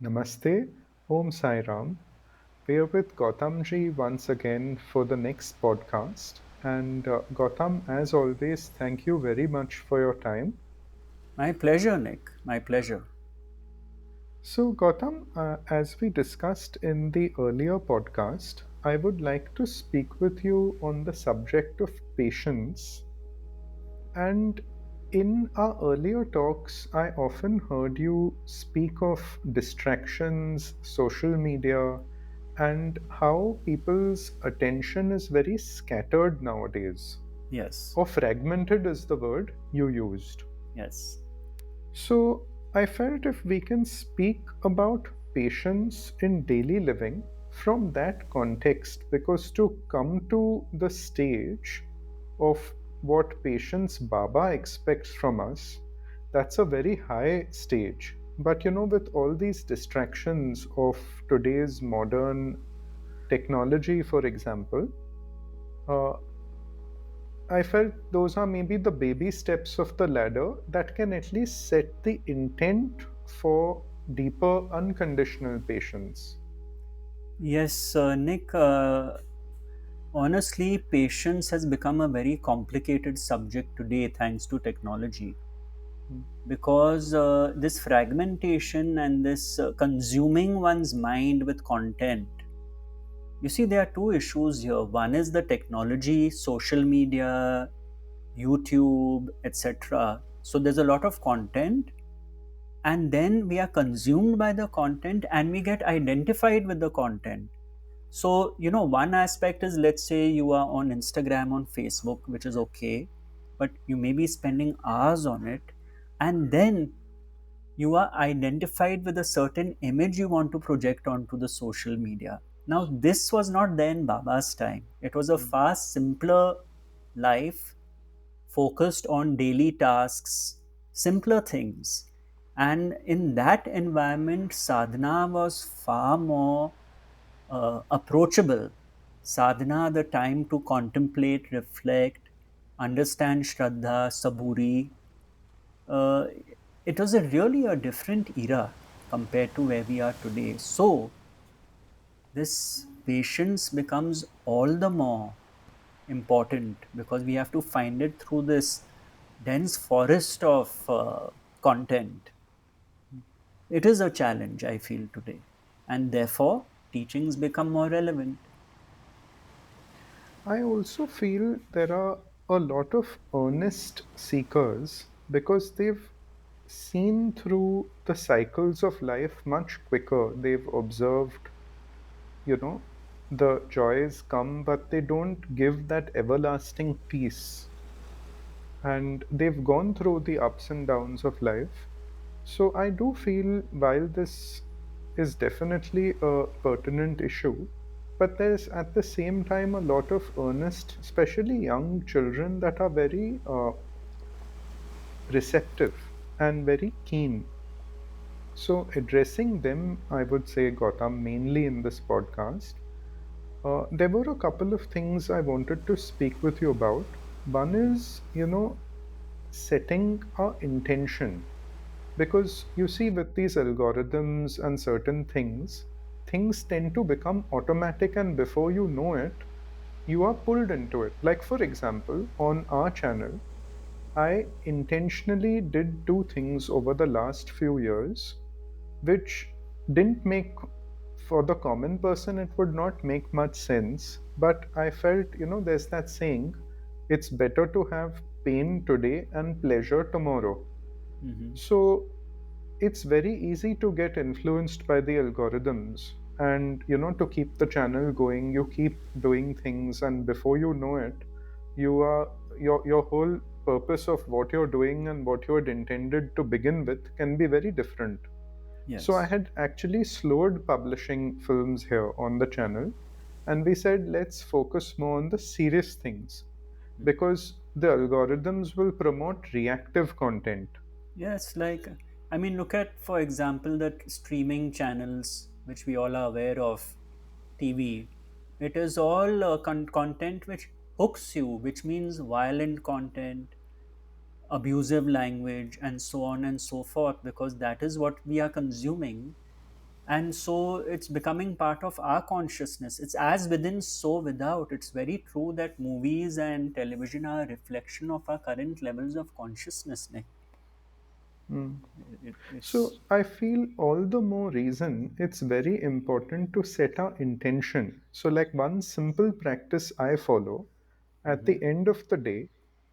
Namaste, Om Sai Ram. We are with Gautamji once again for the next podcast. And Gautam, as always, thank you very much for your time. My pleasure, Nick. My pleasure. So, Gautam, as we discussed in the earlier podcast, I would like to speak with you on the subject of patience. And in our earlier talks, I often heard you speak of distractions, social media, and how people's attention is very scattered nowadays. Yes. Or fragmented is the word you used. Yes. So I felt if we can speak about patience in daily living from that context, because to come to the stage of what patience Baba expects from us, that's a very high stage. But with all these distractions of today's modern technology, for example, uh, I felt those are maybe the baby steps of the ladder that can at least set the intent for deeper unconditional patience. Yes, Nick. Honestly, patience has become a very complicated subject today thanks to technology because this fragmentation and this consuming one's mind with content. You see, there are two issues here. One is the technology, social media, YouTube, etc. So there's a lot of content, and then we are consumed by the content and we get identified with the content. So one aspect is, let's say you are on Instagram, on Facebook, which is okay, but you may be spending hours on it, and then you are identified with a certain image you want to project onto the social media. Now this was not there in Baba's time. It was a far simpler life, focused on daily tasks, simpler things. And in that environment, sadhana was far more approachable. Sadhana, the time to contemplate, reflect, understand Shraddha, Saburi, uh, it was really a different era compared to where we are today. So, this patience becomes all the more important because we have to find it through this dense forest of content. It is a challenge, I feel, today, and therefore teachings become more relevant. I also feel there are a lot of earnest seekers because they've seen through the cycles of life much quicker. They've observed, you know, the joys come, but they don't give that everlasting peace. And they've gone through the ups and downs of life. So I do feel while this is definitely a pertinent issue, but there's at the same time a lot of earnest, especially young children, that are very receptive and very keen. So addressing them, I would say, Gautam, mainly in this podcast, there were a couple of things I wanted to speak with you about. One is, setting our intention. Because you see, with these algorithms and certain things tend to become automatic, and before you know it, you are pulled into it. Like, for example, on our channel, I intentionally did two things over the last few years which didn't make, for the common person, it would not make much sense. But I felt, there's that saying, it's better to have pain today and pleasure tomorrow. Mhm. So it's very easy to get influenced by the algorithms, and to keep the channel going you keep doing things, and before you know it, you are your whole purpose of what you're doing and what you had intended to begin with can be very different. So I Yes. had actually slowed publishing films here on the channel, and we said let's focus more on the serious things, because the algorithms will promote reactive content. Yes, like, I mean, look at, for example, that streaming channels which we all are aware of, TV. It is all content which hooks you, which means violent content, abusive language, and so on and so forth, because that is what we are consuming. And so it's becoming part of our consciousness. It's as within, so without. It's very true that movies and television are a reflection of our current levels of consciousness, Nick. Mm. It's So I feel all the more reason it's very important to set our intention. So, like one simple practice I follow, at Mhm. the end of the day,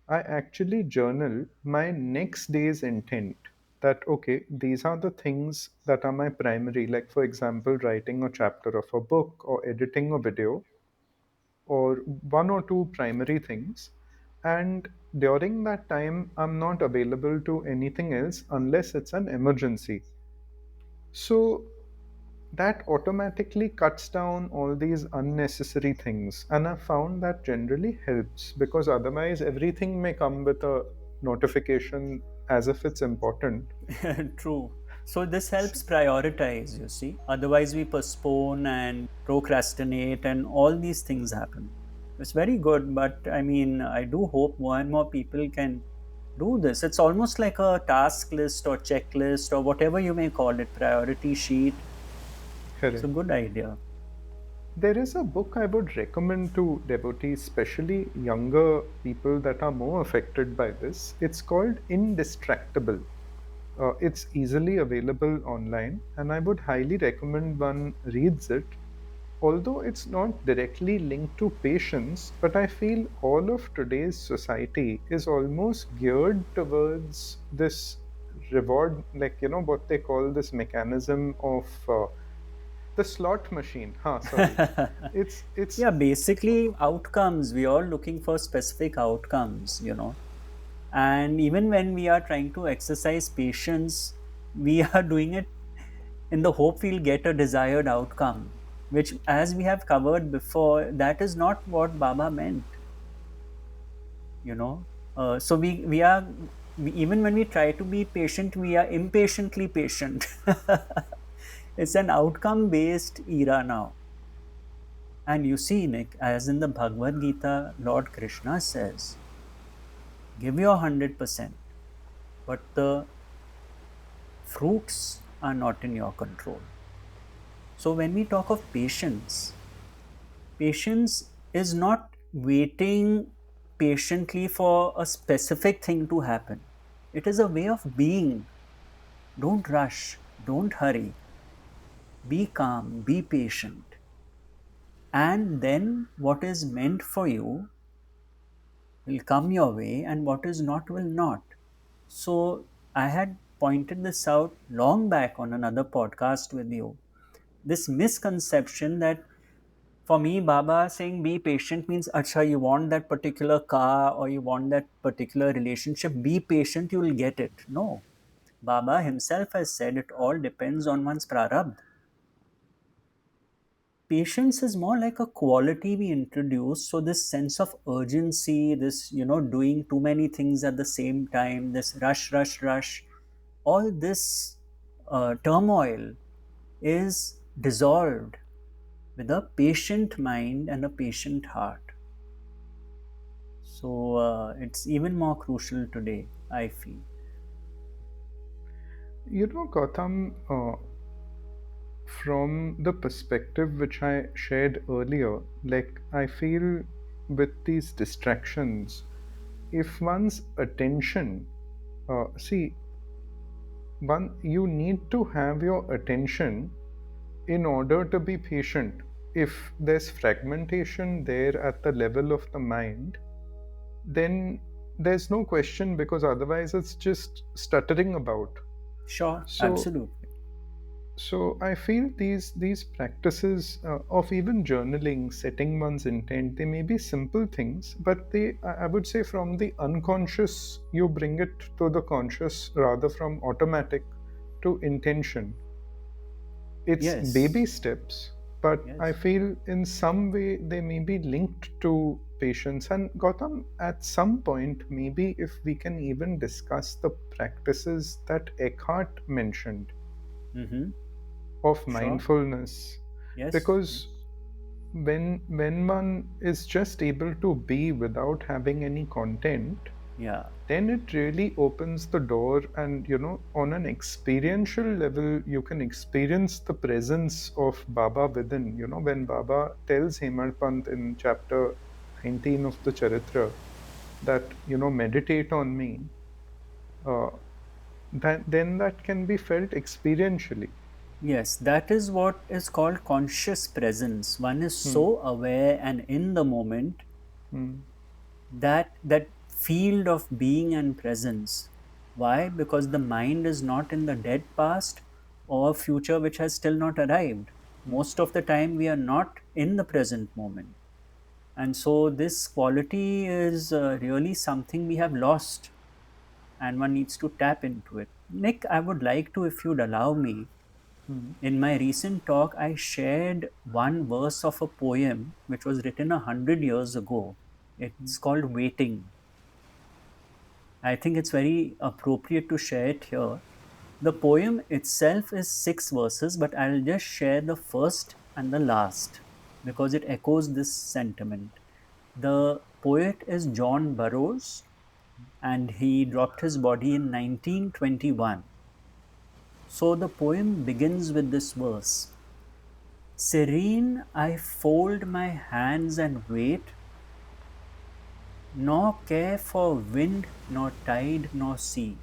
I actually journal my next day's intent. That, okay, these are the things that are my primary, like for example, writing a chapter of a book or editing a video, or one or two primary things. And during that time, I'm not available to anything else unless it's an emergency. So that automatically cuts down all these unnecessary things. And I found that generally helps, because otherwise, everything may come with a notification as if it's important. true. So this helps prioritize, you see. Otherwise, we postpone and procrastinate, and all these things happen. It's very good, but I mean, I do hope more and more people can do this. It's almost like a task list or checklist or whatever you may call it, priority sheet. It's a Correct. good idea. There is a book I would recommend to devotees, especially younger people that are more affected by this. It's called Indistractable. It's easily available online, and I would highly recommend one reads it. Although it's not directly linked to patience, but I feel all of today's society is almost geared towards this reward, like what they call this mechanism of the slot machine. Sorry, it's Yeah, basically, outcomes. We are looking for specific outcomes, you know. And even when we are trying to exercise patience, we are doing it in the hope we'll get a desired outcome, which, as we have covered before, that is not what Baba meant, you know. So even when we try to be patient, we are impatiently patient. It's an outcome based era now. And you see, Nick, as in the Bhagavad Gita, Lord Krishna says, give your 100%, but the fruits are not in your control. So when we talk of patience, patience is not waiting patiently for a specific thing to happen. It is a way of being. Don't rush, don't hurry, be calm, be patient. And then what is meant for you will come your way, and what is not will not. So I had pointed this out long back on another podcast with you. This misconception that for me, Baba saying be patient means, acha, you want that particular car or you want that particular relationship, be patient, you will get it. No. Baba himself has said it all depends on one's prarabdha. Patience is more like a quality we introduce. So this sense of urgency, this, doing too many things at the same time, this rush, rush, rush, all this turmoil is dissolved with a patient mind and a patient heart. So it's even more crucial today, I feel. Gautam, from the perspective which I shared earlier, like I feel with these distractions, if one's attention, see, one you need to have your attention in order to be patient. If there's fragmentation there at the level of the mind, then there's no question, because otherwise it's just stuttering about. Sure, So absolutely. So I feel these practices of even journaling, setting one's intent, they may be simple things, but I would say from the unconscious you bring it to the conscious, rather from automatic to intention. It's baby Yes, steps, but I yes. feel in some way they may be linked to patience. And Gautam, at some point, maybe if we can even discuss the practices that Eckhart mentioned Mm-hmm. of Sure. mindfulness, Yes, because yes. when one is just able to be without having any content, Yeah. then it really opens the door. And on an experiential level, you can experience the presence of Baba within. When Baba tells Hemarpant in chapter 19 of the Charitra that meditate on me, uh, then that can be felt experientially. Yes, that is what is called conscious presence. One is Hmm. so aware and in the moment Hmm. that that field of being and presence. Why? Because the mind is not in the dead past or future which has still not arrived. Hmm. Most of the time we are not in the present moment. And so this quality is really something we have lost, and one needs to tap into it. Nick, I would like to, if you'd allow me, Hmm. in my recent talk, I shared one verse of a poem which was written 100 years ago. Hmm. It's called Waiting. I think it's very appropriate to share it here. The poem itself is 6 verses, but I'll just share the first and the last because it echoes this sentiment. The poet is John Burroughs, and he dropped his body in 1921. So the poem begins with this verse: Serene, I fold my hands and wait, nor care for wind, nor tide, nor sea.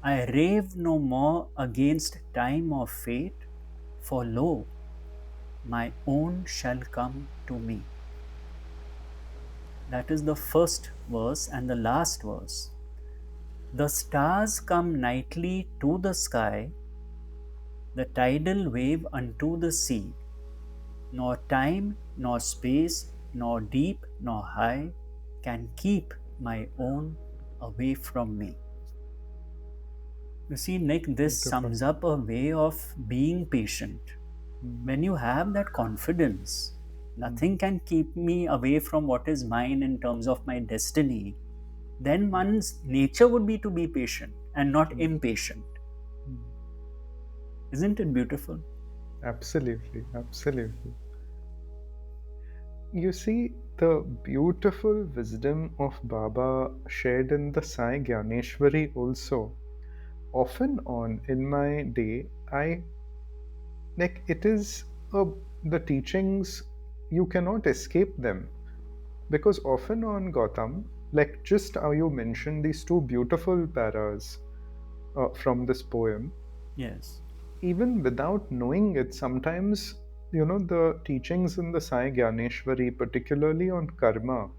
I rave no more against time or fate, for lo, my own shall come to me. That is the first verse and the last verse. The stars come nightly to the sky, the tidal wave unto the sea, nor time, nor space, nor deep, nor high can keep my own away from me. You see, Nick, this Beautiful. sums up a way of being patient. Hmm. When you have that confidence, Hmm. nothing can keep me away from what is mine in terms of my destiny, then one's nature would be to be patient and not Hmm. impatient. Hmm. Isn't it beautiful? Absolutely, absolutely. You see, the beautiful wisdom of Baba shared in the Sai Gyaneshwari also. Often on in my day, I like it is the teachings, you cannot escape them. Because often on Gautam, like just how you mentioned these two beautiful paras from this poem, Yes. even without knowing it, sometimes, the teachings in the Sai Gyaneshwari, particularly on karma,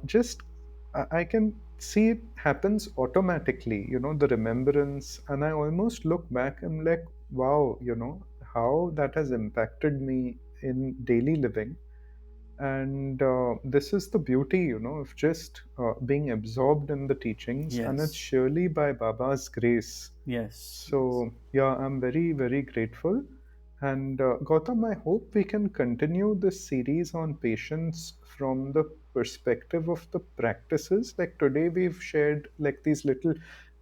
just I can see it happens automatically, the remembrance. And I almost look back and like, wow, how that has impacted me in daily living. And this is the beauty, of just being absorbed in the teachings, and it's Yes. surely by Baba's grace. Yes. Yes. So, yeah, I'm very, very grateful. And Gautam, I hope we can continue this series on patience from the perspective of the practices. Like today, we've shared like these little,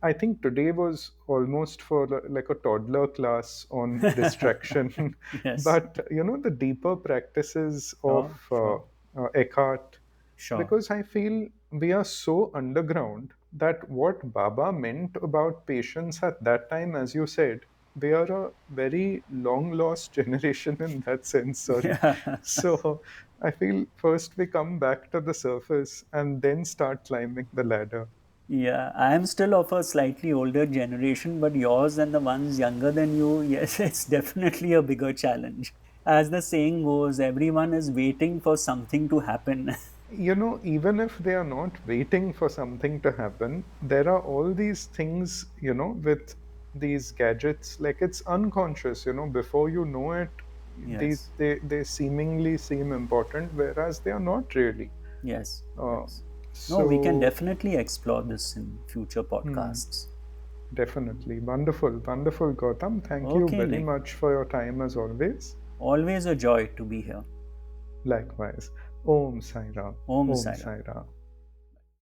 I think today was almost for like a toddler class on distraction. Yes. But, the deeper practices of Sure. Sure. Eckhart, Sure. because I feel we are so underground that what Baba meant about patience at that time, as you said, we are a very long lost generation in that sense. Sorry. Yeah. So I feel first we come back to the surface and then start climbing the ladder. Yeah, I am still of a slightly older generation, but yours and the ones younger than you, yes, it's definitely a bigger challenge. As the saying goes, everyone is waiting for something to happen. Even if they are not waiting for something to happen, there are all these things, with these gadgets, like it's unconscious, before you know it, Yes, they seemingly seem important, whereas they are not really. yes, Uh, yes. No, we can so, definitely explore this in future hmm, podcasts. definitely. Wonderful, wonderful, Gautam. Thank you Okay, very Nick. much for your time as always. Always a joy to be here. Likewise. Om Sai Ram. Om Om Sai Ram. Sai Ram.